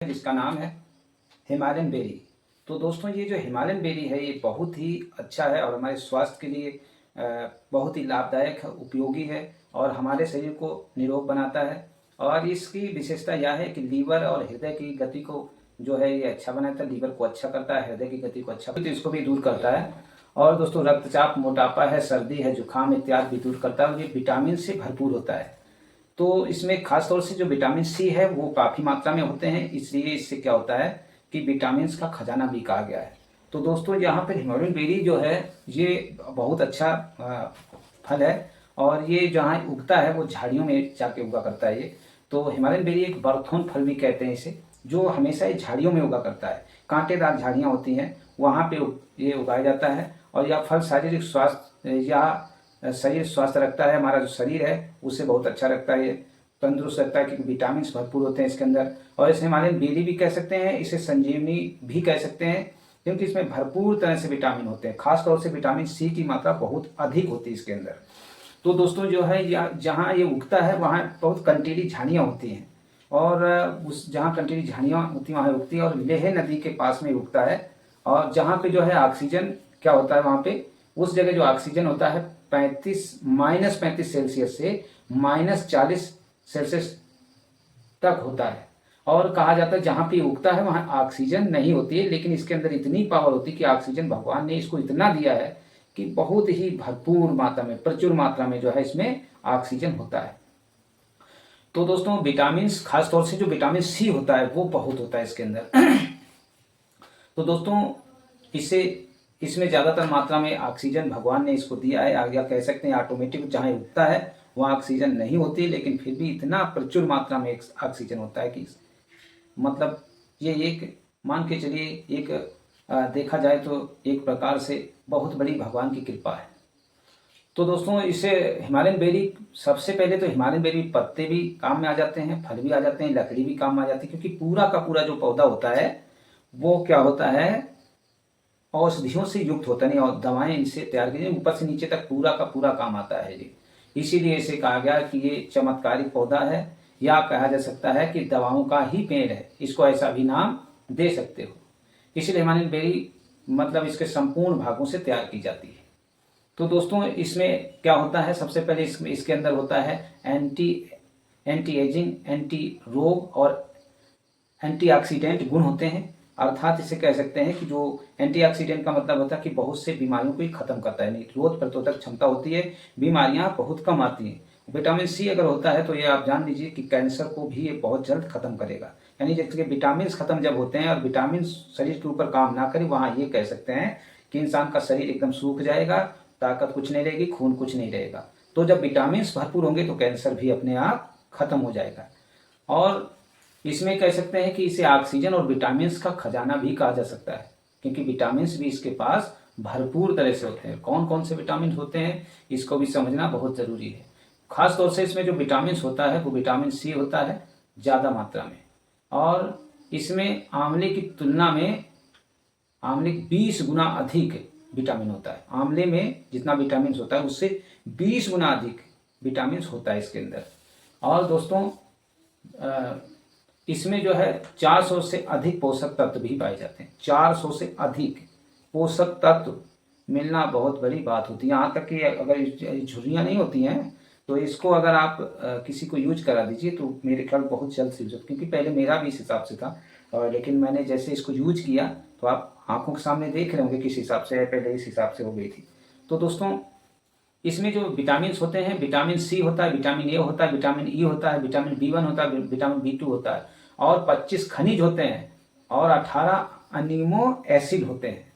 जिसका नाम है हिमालयन बेरी। तो दोस्तों ये जो हिमालयन बेरी है ये बहुत ही अच्छा है और हमारे स्वास्थ्य के लिए बहुत ही लाभदायक है, उपयोगी है और हमारे शरीर को निरोग बनाता है। और इसकी विशेषता यह है कि लीवर और हृदय की गति को जो है ये अच्छा बनाता है, लीवर को अच्छा करता है, हृदय की गति को अच्छा, तो इसको भी दूर करता है। और दोस्तों रक्तचाप, मोटापा है, सर्दी है, जुकाम इत्यादि भी दूर करता है और ये विटामिन से भरपूर होता है। तो इसमें खास तौर से जो विटामिन सी है वो काफ़ी मात्रा में होते हैं, इसलिए इससे क्या होता है कि विटामिन का खजाना भी कहा गया है। तो दोस्तों यहाँ पर हिमालयन बेरी जो है ये बहुत अच्छा फल है और ये जहाँ उगता है वो झाड़ियों में जाके उगा करता है ये। तो हिमालयन बेरी एक बर्थोन फल भी कहते हैं इसे, जो हमेशा ये झाड़ियों में उगा करता है। कांटेदार झाड़ियाँ होती हैं वहाँ पे ये उगाया जाता है और यह फल शारीरिक स्वास्थ्य या शरीर स्वस्थ रखता है, हमारा जो शरीर है उसे बहुत अच्छा रखता है, ये तंदुरुस्त रखता है क्योंकि विटामिन भरपूर होते हैं इसके अंदर। और इसे हिमालयन बेरी भी कह सकते हैं, इसे संजीवनी भी कह सकते हैं क्योंकि इसमें भरपूर तरह से विटामिन होते हैं। खास तौर से विटामिन सी की मात्रा बहुत अधिक होती है इसके अंदर। तो दोस्तों जो है जहाँ ये उगता है वहाँ बहुत कंटीली झाड़ियाँ होती हैं और उस जहाँ कंटीली झाड़ियाँ होती हैं वहाँ उगती है और लेह नदी के पास में उगता है। और जहाँ पे जो है ऑक्सीजन क्या होता है वहाँ पे, उस जगह जो ऑक्सीजन होता है -35 सेल्सियस से -40 सेल्सियस तक होता है। और कहा जाता है जहाँ पे उगता है वहाँ ऑक्सीजन नहीं होती है, लेकिन इसके अंदर इतनी पावर होती है कि ऑक्सीजन भगवान ने इसको इतना दिया है कि बहुत ही भरपूर मात्रा में, प्रचुर मात्रा में जो है इसमें ऑक्सीजन होता है। तो दोस्तों विटामिन, खास तौर से जो विटामिन सी होता है वो बहुत होता है इसके अंदर। तो दोस्तों इसमें ज़्यादातर मात्रा में ऑक्सीजन भगवान ने इसको दिया है, या कह सकते हैं ऑटोमेटिक जहाँ उगता है वहाँ ऑक्सीजन नहीं होती, लेकिन फिर भी इतना प्रचुर मात्रा में ऑक्सीजन होता है कि मतलब ये एक मान के चलिए एक देखा जाए तो एक प्रकार से बहुत बड़ी भगवान की कृपा है। तो दोस्तों इसे हिमालयन बेरी, सबसे पहले तो हिमालयन बेरी पत्ते भी काम में आ जाते हैं, फल भी आ जाते हैं, लकड़ी भी काम में आ जाती है क्योंकि पूरा का पूरा जो पौधा होता है वो क्या होता है औषधियों से युक्त होता नहीं और दवाएं इनसे तैयार की ऊपर से नीचे तक पूरा का पूरा काम आता है जी। इसीलिए इसे कहा गया कि ये चमत्कारिक पौधा है, या कहा जा सकता है कि दवाओं का ही पेड़ है, इसको ऐसा भी नाम दे सकते हो। इसलिए हिमालयन बेरी मतलब इसके संपूर्ण भागों से तैयार की जाती है। तो दोस्तों इसमें क्या होता है, सबसे पहले इसके अंदर होता है एंटी एजिंग, एंटी रोग और एंटीऑक्सीडेंट गुण होते हैं। अर्थात इसे कह सकते हैं कि जो एंटीऑक्सीडेंट का मतलब होता है कि बहुत से बीमारियों को ही खत्म करता है, रोग प्रतिरोधक क्षमता होती है, बीमारियां बहुत कम आती हैं। विटामिन सी अगर होता है तो ये आप जान लीजिए कि कैंसर को भी ये बहुत जल्द खत्म करेगा। यानी जैसे विटामिन खत्म जब होते हैं और विटामिन शरीर के ऊपर काम ना करे, वहाँ ये कह सकते हैं कि इंसान का शरीर एकदम सूख जाएगा, ताकत कुछ नहीं रहेगी, खून कुछ नहीं रहेगा। तो जब विटामिन भरपूर होंगे तो कैंसर भी अपने आप खत्म हो जाएगा। और इसमें कह सकते हैं कि इसे ऑक्सीजन और विटामिन का खजाना भी कहा जा सकता है क्योंकि विटामिन भी इसके पास भरपूर तरह से होते हैं। कौन कौन से विटामिन होते हैं इसको भी समझना बहुत ज़रूरी है। खास तौर से इसमें जो विटामिन होता है वो विटामिन सी होता है ज़्यादा मात्रा में, और इसमें आंवले की तुलना में आंवले 20 गुना अधिक विटामिन होता है। आंवले में जितना विटामिन होता है उससे 20 गुना अधिक विटामिन होता है इसके अंदर। और दोस्तों इसमें जो है 400 से अधिक पोषक तत्व भी पाए जाते हैं। 400 से अधिक पोषक तत्व मिलना बहुत बड़ी बात होती है। यहाँ तक कि अगर झुर्रियाँ नहीं होती हैं तो इसको अगर आप किसी को यूज करा दीजिए तो मेरे ख्याल बहुत जल्द से यूज, क्योंकि पहले मेरा भी इस हिसाब से था लेकिन मैंने जैसे इसको यूज किया तो आप आंखों के सामने देख रहे होंगे किस हिसाब से, पहले इस हिसाब से हो गई थी। तो दोस्तों इसमें जो विटामिन होते हैं, विटामिन सी होता है, विटामिन ए होता है, विटामिन ई होता है, विटामिन B1 होता है, विटामिन B2 होता है और 25 खनिज होते हैं और 18 अमीनो एसिड होते हैं।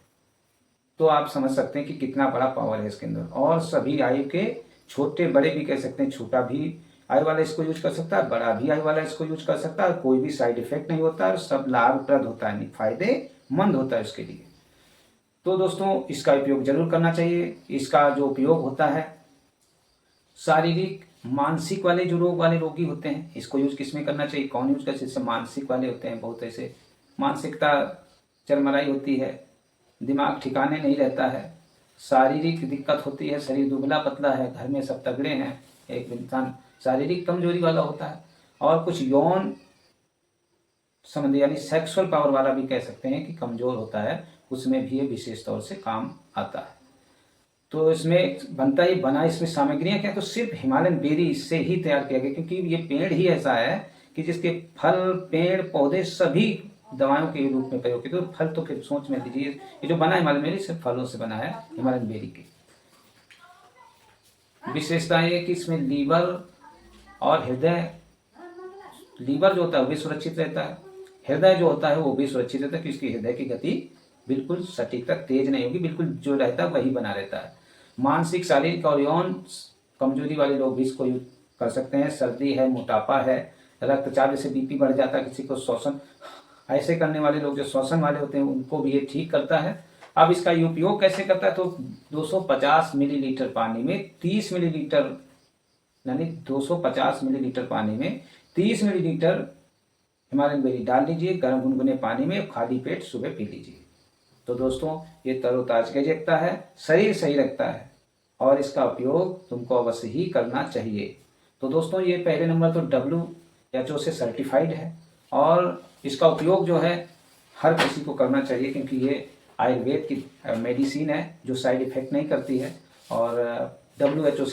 तो आप समझ सकते हैं कि कितना बड़ा पावर है इसके अंदर। और सभी आयु के, छोटे बड़े भी कह सकते हैं, छोटा भी आयु वाला इसको यूज कर सकता है, बड़ा भी आयु वाला इसको यूज कर सकता है, कोई भी साइड इफेक्ट नहीं होता है, सब लाभप्रद होता है, फायदेमंद होता है उसके लिए। तो दोस्तों इसका उपयोग जरूर करना चाहिए। इसका जो उपयोग होता है शारीरिक मानसिक वाले जो रोग वाले रोगी होते हैं, इसको यूज किसमें करना चाहिए, कौन यूज कर, जैसे मानसिक वाले होते हैं, बहुत ऐसे मानसिकता चरमराई होती है, दिमाग ठिकाने नहीं रहता है, शारीरिक दिक्कत होती है, शरीर दुबला पतला है, घर में सब तगड़े हैं, एक इंसान शारीरिक कमजोरी वाला होता है, और कुछ यौन संबंधी यानी सेक्सुअल पावर वाला भी कह सकते हैं कि कमज़ोर होता है, उसमें भी ये विशेष तौर से काम आता है। तो इसमें बनता ही बना इसमें सामग्रियाँ क्या, तो सिर्फ हिमालयन बेरी से ही तैयार किया गया, क्योंकि ये पेड़ ही ऐसा है कि जिसके फल, पेड़, पौधे सभी दवाओं के रूप में प्रयोग किए। तो फल तो फिर सोच में लीजिए, ये जो बना हिमालयन बेरी सिर्फ फलों से बना है हिमालयन बेरी की। विशेषताएं ये कि इसमें लीवर और हृदय, लीवर जो होता है वो भी सुरक्षित रहता है, हृदय जो होता है वो भी सुरक्षित रहता है, क्योंकि हृदय की गति बिल्कुल सटीक तक तेज नहीं होगी, बिल्कुल जो रहता है वही बना रहता है। मानसिक, शारीरिक और यौन कमजोरी वाले लोग भी इसको यूज कर सकते हैं। सर्दी है, मोटापा है, रक्तचाप जैसे बीपी बढ़ जाता है किसी को, श्वसन ऐसे करने वाले लोग जो श्वसन वाले होते हैं उनको भी ये ठीक करता है। अब इसका उपयोग कैसे करता है, तो 250 मिलीलीटर पानी में 30 मिलीलीटर, यानी 250 मिलीलीटर पानी में 30 मिलीलीटर हिमालयन बेरी डाल लीजिए गर्म गुनगुने पानी में, खाली पेट सुबह पी लीजिए। तो दोस्तों ये तरोताजगी रखता है, शरीर सही रखता है और इसका उपयोग तुमको अवश्य ही करना चाहिए। तो दोस्तों ये पहले नंबर तो WHO से सर्टिफाइड है और इसका उपयोग जो है हर किसी को करना चाहिए, क्योंकि ये आयुर्वेद की मेडिसिन है जो साइड इफेक्ट नहीं करती है और WHO से